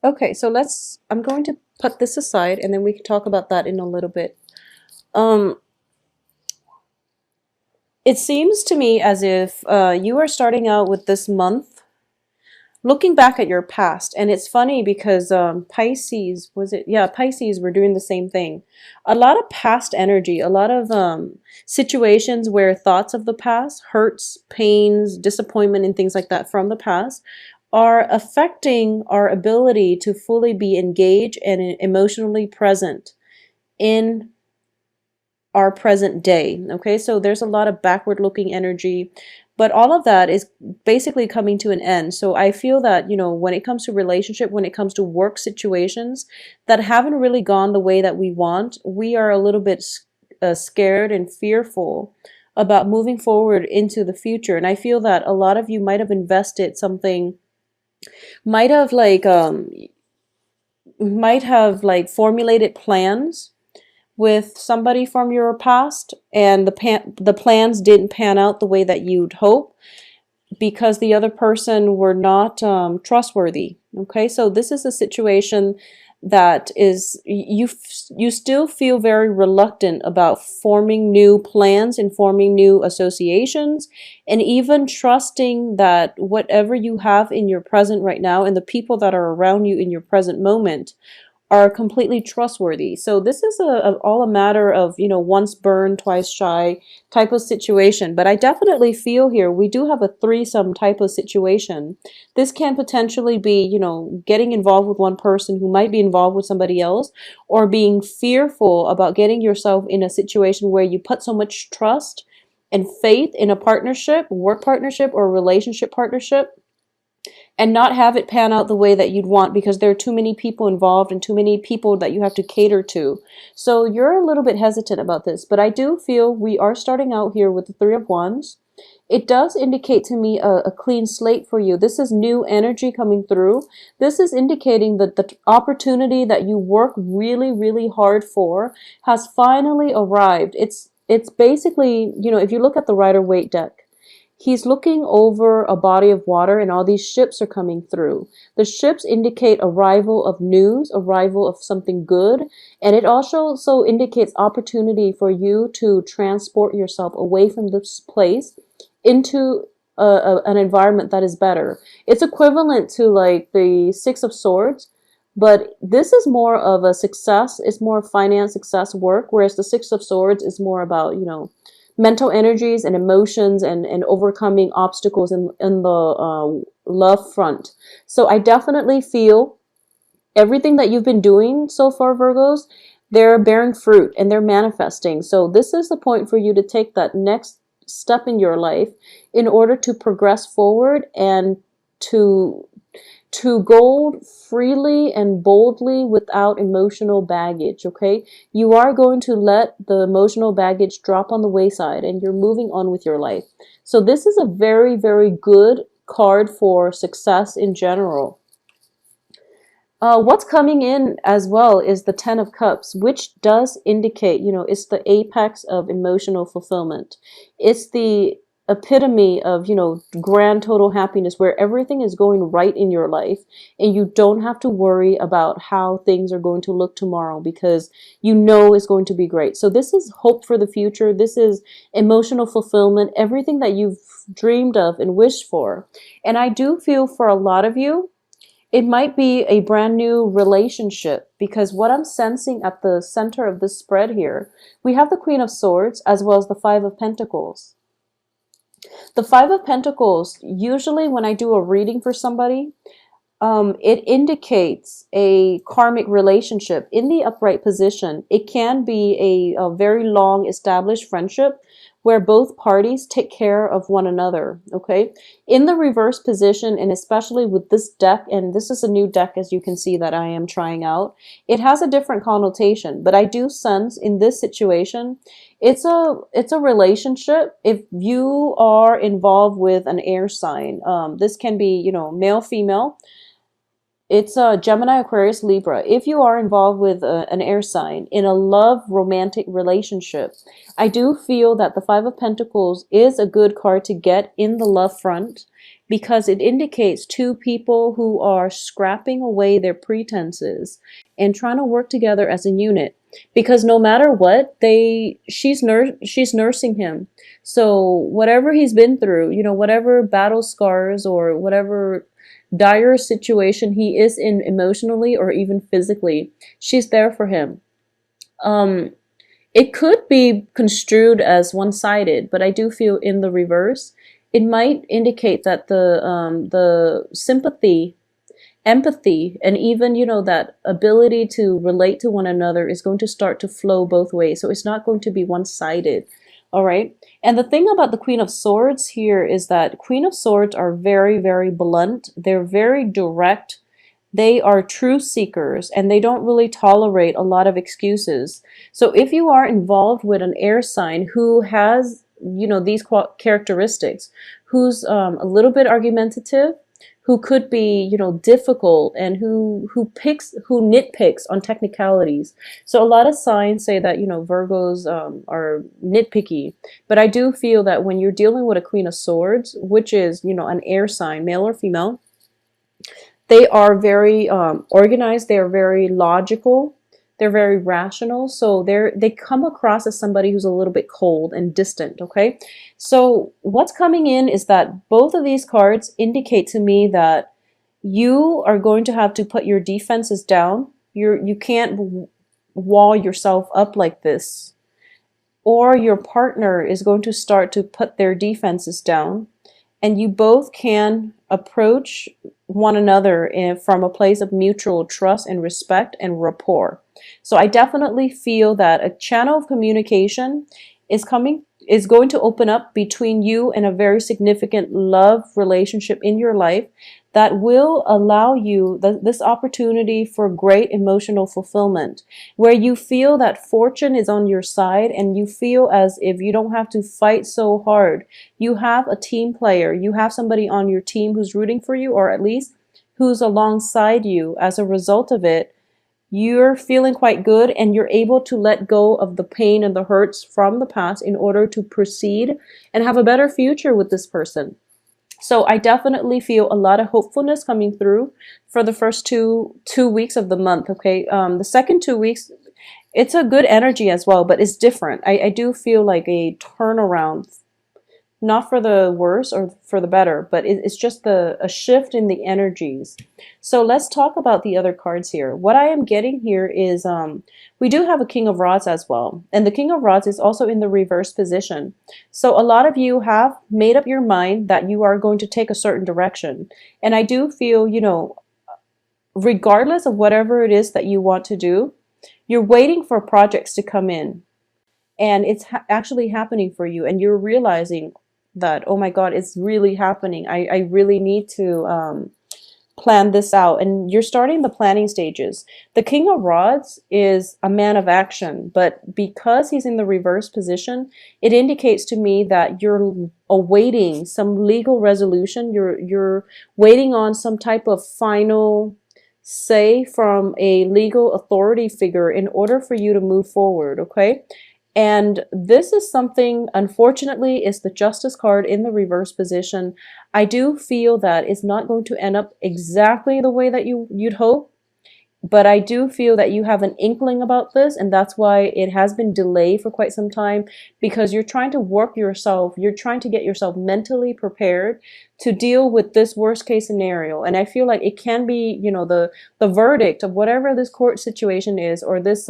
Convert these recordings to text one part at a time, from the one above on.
Okay, so I'm going to put this aside and then we can talk about that in a little bit. Um, it seems to me as if you are starting out with this month looking back at your past. And it's funny because Pisces, was it? Yeah, Pisces were doing the same thing. A lot of past energy, a lot of situations where thoughts of the past, hurts, pains, disappointment, and things like that from the past are affecting our ability to fully be engaged and emotionally present in our present day. Okay, so there's a lot of backward looking energy, but all of that is basically coming to an end. So I feel that, when it comes to relationship, when it comes to work situations that haven't really gone the way that we want, we are a little bit scared and fearful about moving forward into the future. And I feel that a lot of you might have invested something, might have like formulated plans with somebody from your past, and the plans didn't pan out the way that you'd hope because the other person were not trustworthy. Okay, so this is a situation that is you still feel very reluctant about forming new plans and forming new associations, and even trusting that whatever you have in your present right now and the people that are around you in your present moment are completely trustworthy. So this is all a matter of, once burned, twice shy type of situation. But I definitely feel here we do have a threesome type of situation. This can potentially be, getting involved with one person who might be involved with somebody else, or being fearful about getting yourself in a situation where you put so much trust and faith in a partnership, work partnership, or relationship partnership, and not have it pan out the way that you'd want because there are too many people involved and too many people that you have to cater to. So you're a little bit hesitant about this, but I do feel we are starting out here with the Three of Wands. It does indicate to me a clean slate for you. This is new energy coming through. This is indicating that the opportunity that you work really, really hard for has finally arrived. It's basically, if you look at the Rider-Waite deck, he's looking over a body of water and all these ships are coming through. The ships indicate arrival of news, arrival of something good, and it also indicates opportunity for you to transport yourself away from this place into an environment that is better. It's equivalent to like the Six of Swords, but this is more of a success. It's more finance, success, work, whereas the Six of Swords is more about, mental energies and emotions and overcoming obstacles in the love front. So I definitely feel everything that you've been doing so far, Virgos, they're bearing fruit and they're manifesting. So this is the point for you to take that next step in your life in order to progress forward and to go freely and boldly without emotional baggage. Okay, you are going to let the emotional baggage drop on the wayside and you're moving on with your life. So this is a very, very good card for success in general. What's coming in as well is the Ten of Cups, which does indicate, it's the apex of emotional fulfillment. It's the epitome of, grand total happiness where everything is going right in your life and you don't have to worry about how things are going to look tomorrow because it's going to be great. So this is hope for the future. This is emotional fulfillment, everything that you've dreamed of and wished for. And I do feel for a lot of you, it might be a brand new relationship because what I'm sensing at the center of this spread here, we have the Queen of Swords as well as the Five of Pentacles. The Five of Pentacles, usually when I do a reading for somebody, it indicates a karmic relationship in the upright position. It can be a very long established friendship where both parties take care of one another, okay? In the reverse position, and especially with this deck, and this is a new deck as you can see that I am trying out, it has a different connotation, but I do sense in this situation, it's a relationship. If you are involved with an air sign, this can be, male, female, it's a Gemini, Aquarius, Libra. If you are involved with an air sign in a love romantic relationship, I do feel that the Five of Pentacles is a good card to get in the love front because it indicates two people who are scrapping away their pretenses and trying to work together as a unit. Because no matter what, she's nursing him. So whatever he's been through, whatever battle scars or whatever dire situation he is in emotionally or even physically, she's there for him. Um, it could be construed as one-sided, but I do feel in the reverse, it might indicate that the sympathy, empathy, and even that ability to relate to one another is going to start to flow both ways. So it's not going to be one-sided. All right. And the thing about the Queen of Swords here is that Queen of Swords are very, very blunt. They're very direct. They are truth seekers and they don't really tolerate a lot of excuses. So if you are involved with an air sign who has, these characteristics, who's a little bit argumentative, who could be, difficult, and who nitpicks on technicalities. So a lot of signs say that, Virgos are nitpicky, but I do feel that when you're dealing with a Queen of Swords, which is, an air sign, male or female, they are very organized. They are very logical. They're very rational. So they come across as somebody who's a little bit cold and distant. Okay. So what's coming in is that both of these cards indicate to me that you are going to have to put your defenses down. You can't wall yourself up like this, or your partner is going to start to put their defenses down, and you both can approach one another from a place of mutual trust and respect and rapport. So I definitely feel that a channel of communication is going to open up between you and a very significant love relationship in your life that will allow you this opportunity for great emotional fulfillment, where you feel that fortune is on your side and you feel as if you don't have to fight so hard. You have a team player, you have somebody on your team who's rooting for you, or at least who's alongside you. As a result of it, you're feeling quite good and you're able to let go of the pain and the hurts from the past in order to proceed and have a better future with this person. So I definitely feel a lot of hopefulness coming through for the first two weeks of the month. Okay, the second 2 weeks, it's a good energy as well, but it's different. I do feel like a turnaround, not for the worse or for the better, but it's just a shift in the energies. So let's talk about the other cards here. What I am getting here is we do have a King of Rods as well. And the King of Rods is also in the reverse position. So a lot of you have made up your mind that you are going to take a certain direction. And I do feel, regardless of whatever it is that you want to do, you're waiting for projects to come in. And it's actually happening for you. And you're realizing that, oh my God, it's really happening. I really need to plan this out. And you're starting the planning stages. The King of Rods is a man of action, but because he's in the reverse position, it indicates to me that you're awaiting some legal resolution. You're waiting on some type of final say from a legal authority figure in order for you to move forward, okay? And this is something, unfortunately, is the Justice card in the reverse position. I do feel that it's not going to end up exactly the way that you'd hope, but I do feel that you have an inkling about this, and that's why it has been delayed for quite some time, because you're trying to work yourself, you're trying to get yourself mentally prepared to deal with this worst case scenario. And I feel like it can be, the verdict of whatever this court situation is, or this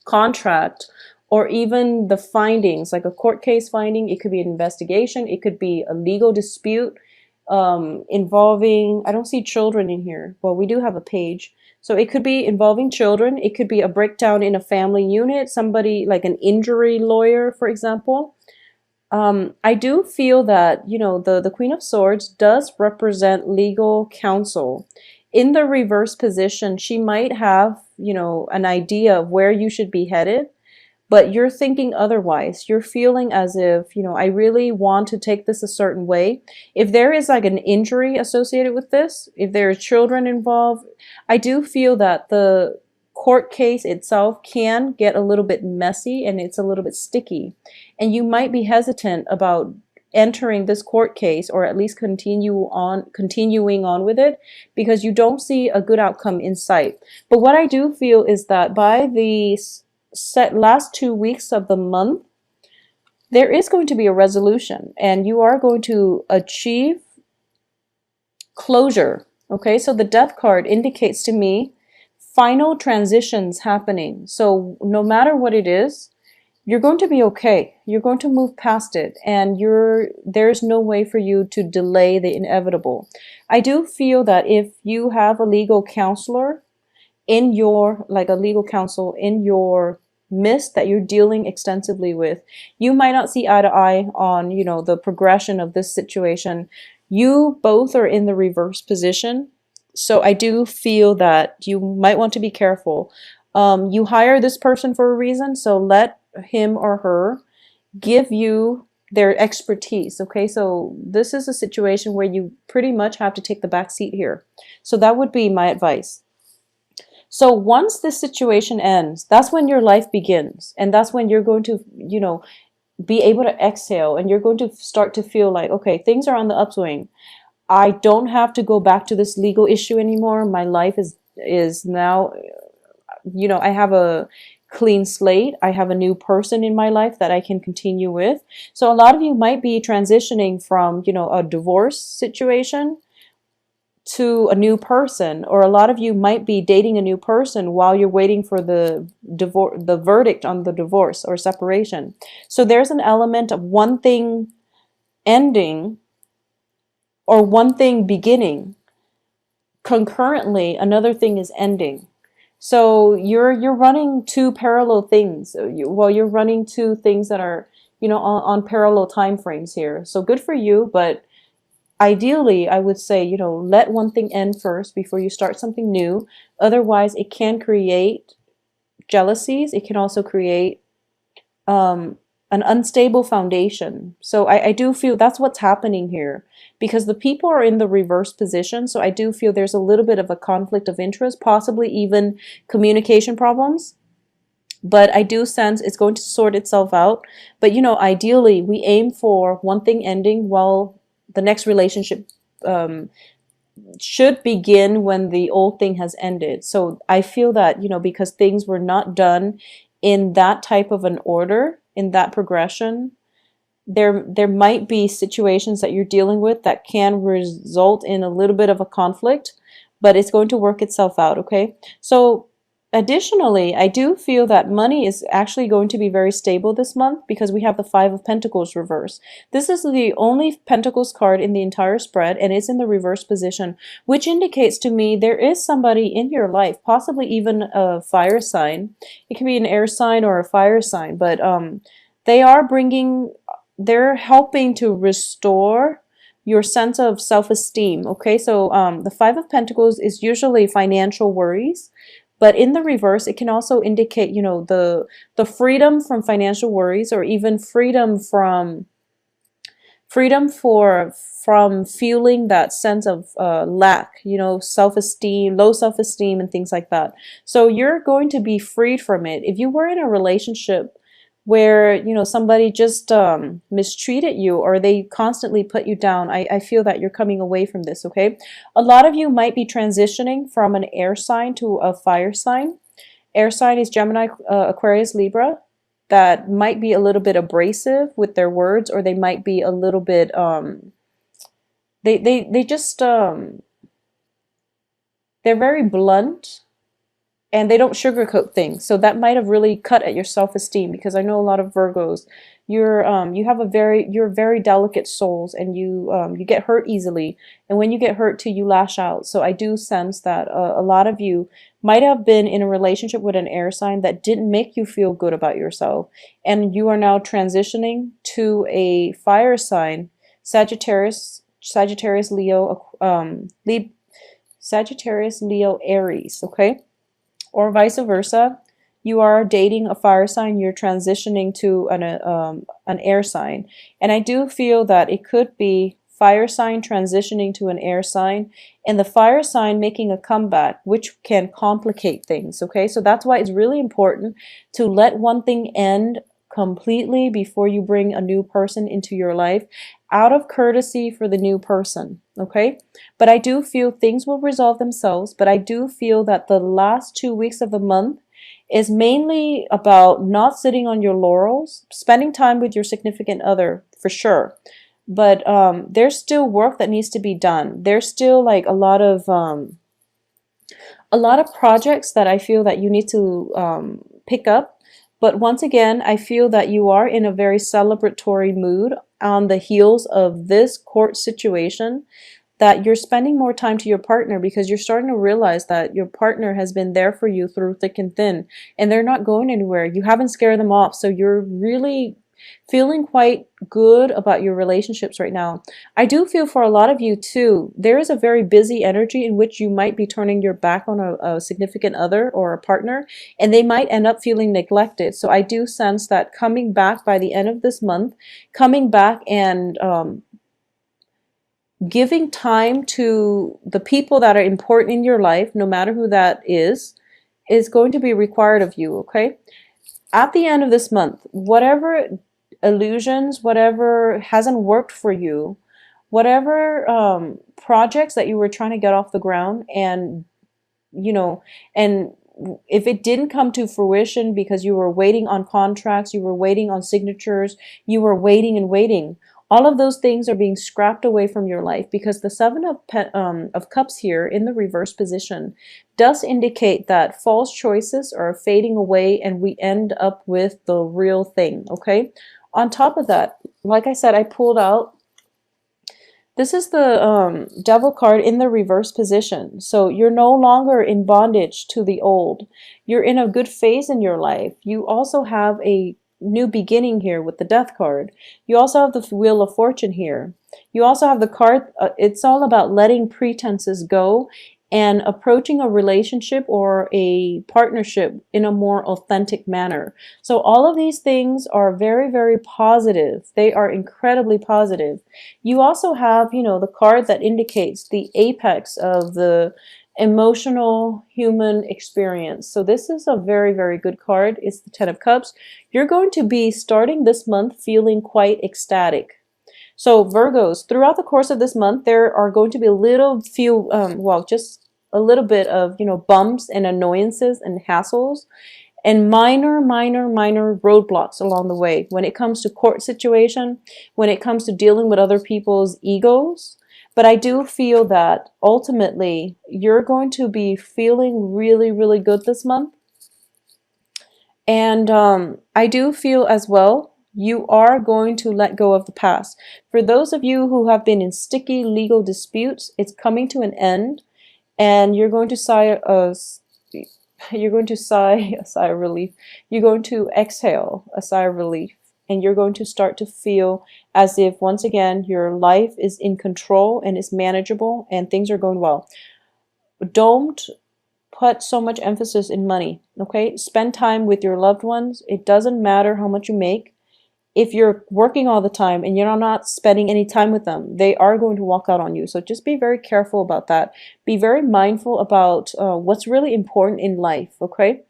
contract, or even the findings, like a court case finding. It could be an investigation. It could be a legal dispute involving, I don't see children in here. Well, we do have a page. So it could be involving children. It could be a breakdown in a family unit, somebody like an injury lawyer, for example. I do feel that, the Queen of Swords does represent legal counsel. In the reverse position, she might have, an idea of where you should be headed, but you're thinking otherwise. You're feeling as if, I really want to take this a certain way. If there is like an injury associated with this, if there are children involved, I do feel that the court case itself can get a little bit messy and it's a little bit sticky. And you might be hesitant about entering this court case, or at least continuing on with it, because you don't see a good outcome in sight. But what I do feel is that by the last 2 weeks of the month, there is going to be a resolution and you are going to achieve closure. Okay, so the death card indicates to me final transitions happening. So no matter what it is, you're going to be okay. You're going to move past it, and there's no way for you to delay the inevitable. I do feel that if you have a legal counselor in your, like a legal counsel in your midst that you're dealing extensively with, you might not see eye to eye on, the progression of this situation. You both are in the reverse position. So I do feel that you might want to be careful. You hire this person for a reason, so let him or her give you their expertise. Okay, so this is a situation where you pretty much have to take the back seat here. So that would be my advice. So once this situation ends, that's when your life begins, and that's when you're going to, be able to exhale, and you're going to start to feel like, okay, things are on the upswing. I don't have to go back to this legal issue anymore. My life is now, I have a clean slate. I have a new person in my life that I can continue with. So a lot of you might be transitioning from, a divorce situation to a new person, or a lot of you might be dating a new person while you're waiting for the verdict on the divorce or separation. So there's an element of one thing ending or one thing beginning. Concurrently, another thing is ending. So you're running two parallel things. You're running two things that are, on parallel time frames here. So good for you, but ideally, I would say, let one thing end first before you start something new. Otherwise, it can create jealousies. It can also create an unstable foundation. So I do feel that's what's happening here, because the people are in the reverse position. So I do feel there's a little bit of a conflict of interest, possibly even communication problems. But I do sense it's going to sort itself out. But, ideally, we aim for one thing ending while the next relationship should begin when the old thing has ended. So I feel that, because things were not done in that type of an order, in that progression, there might be situations that you're dealing with that can result in a little bit of a conflict, but it's going to work itself out, okay? So additionally, I do feel that money is actually going to be very stable this month, because we have the Five of Pentacles reverse. This is the only Pentacles card in the entire spread, and it's in the reverse position, which indicates to me there is somebody in your life, possibly even a fire sign. It can be an air sign or a fire sign, but they're helping to restore your sense of self-esteem. Okay, so the Five of Pentacles is usually financial worries. But in the reverse, it can also indicate, the freedom from financial worries, or even freedom from feeling that sense of lack, self-esteem, low self-esteem, and things like that. So you're going to be freed from it. If you were in a relationship where, somebody just mistreated you, or they constantly put you down, I feel that you're coming away from this, okay? A lot of you might be transitioning from an air sign to a fire sign. Air sign is Gemini, Aquarius, Libra. That might be a little bit abrasive with their words, or they might be a little bit, they just, they're very blunt, and they don't sugarcoat things. So that might have really cut at your self-esteem, because I know a lot of Virgos, you're very delicate souls, and you get hurt easily. And when you get hurt too, you lash out. So I do sense that a lot of you might have been in a relationship with an air sign that didn't make you feel good about yourself. And you are now transitioning to a fire sign, Sagittarius, Leo, Sagittarius, Leo, Aries, okay? Or vice versa. You are dating a fire sign, you're transitioning to an air sign. And I do feel that it could be fire sign transitioning to an air sign, and the fire sign making a comeback, which can complicate things, okay? So that's why it's really important to let one thing end completely before you bring a new person into your life, out of courtesy for the new person, okay? But I do feel things will resolve themselves, but I do feel that the last 2 weeks of the month is mainly about not sitting on your laurels, spending time with your significant other for sure. But there's still work that needs to be done. There's still like a lot of projects that I feel that you need to pick up. But once again, I feel that you are in a very celebratory mood on the heels of this court situation, that you're spending more time to your partner because you're starting to realize that your partner has been there for you through thick and thin, and they're not going anywhere. You haven't scared them off, so you're really feeling quite good about your relationships right now. I do feel for a lot of you too, there is a very busy energy in which you might be turning your back on a significant other or a partner, and they might end up feeling neglected. So I do sense that coming back by the end of this month, coming back and giving time to the people that are important in your life, no matter who that is going to be required of you, okay? At the end of this month, whatever illusions, whatever hasn't worked for you, whatever projects that you were trying to get off the ground, and you know, and if it didn't come to fruition because you were waiting on contracts, you were waiting on signatures, you were waiting and waiting, all of those things are being scrapped away from your life, because the Seven of Cups here in the reverse position does indicate that false choices are fading away and we end up with the real thing, okay? On top of that, like I said, I pulled out, this is the Devil card in the reverse position. So you're no longer in bondage to the old. You're in a good phase in your life. You also have a new beginning here with the Death card. You also have the Wheel of Fortune here. You also have the card, it's all about letting pretenses go and approaching a relationship or a partnership in a more authentic manner. So all of these things are very, very positive. They are incredibly positive. You also have, the card that indicates the apex of the emotional human experience. So this is a very, very good card. It's the Ten of Cups. You're going to be starting this month feeling quite ecstatic. So Virgos, throughout the course of this month, there are going to be just a little bit of, bumps and annoyances and hassles and minor, minor, minor roadblocks along the way. When it comes to court situation, when it comes to dealing with other people's egos. But I do feel that ultimately you're going to be feeling really, really good this month. And I do feel as well, you are going to let go of the past. For those of you who have been in sticky legal disputes, it's coming to an end, and you're going to sigh a sigh of relief. You're going to exhale a sigh of relief, and you're going to start to feel as if once again your life is in control and is manageable and things are going well. Don't put so much emphasis in money, okay? Spend time with your loved ones. It doesn't matter how much you make. If you're working all the time and you're not spending any time with them, they are going to walk out on you. So just be very careful about that. Be very mindful about what's really important in life, okay?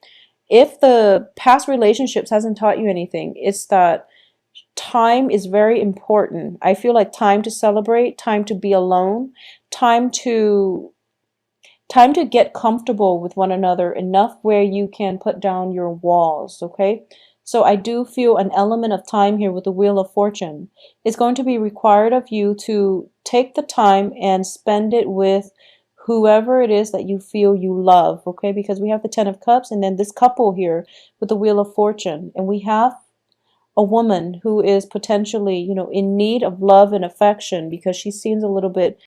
If the past relationships hasn't taught you anything, it's that time is very important. I feel like time to celebrate, time to be alone, time to get comfortable with one another enough where you can put down your walls, okay? So I do feel an element of time here with the Wheel of Fortune. It's going to be required of you to take the time and spend it with whoever it is that you feel you love, okay? Because we have the Ten of Cups and then this couple here with the Wheel of Fortune. And we have a woman who is potentially, in need of love and affection because she seems a little bit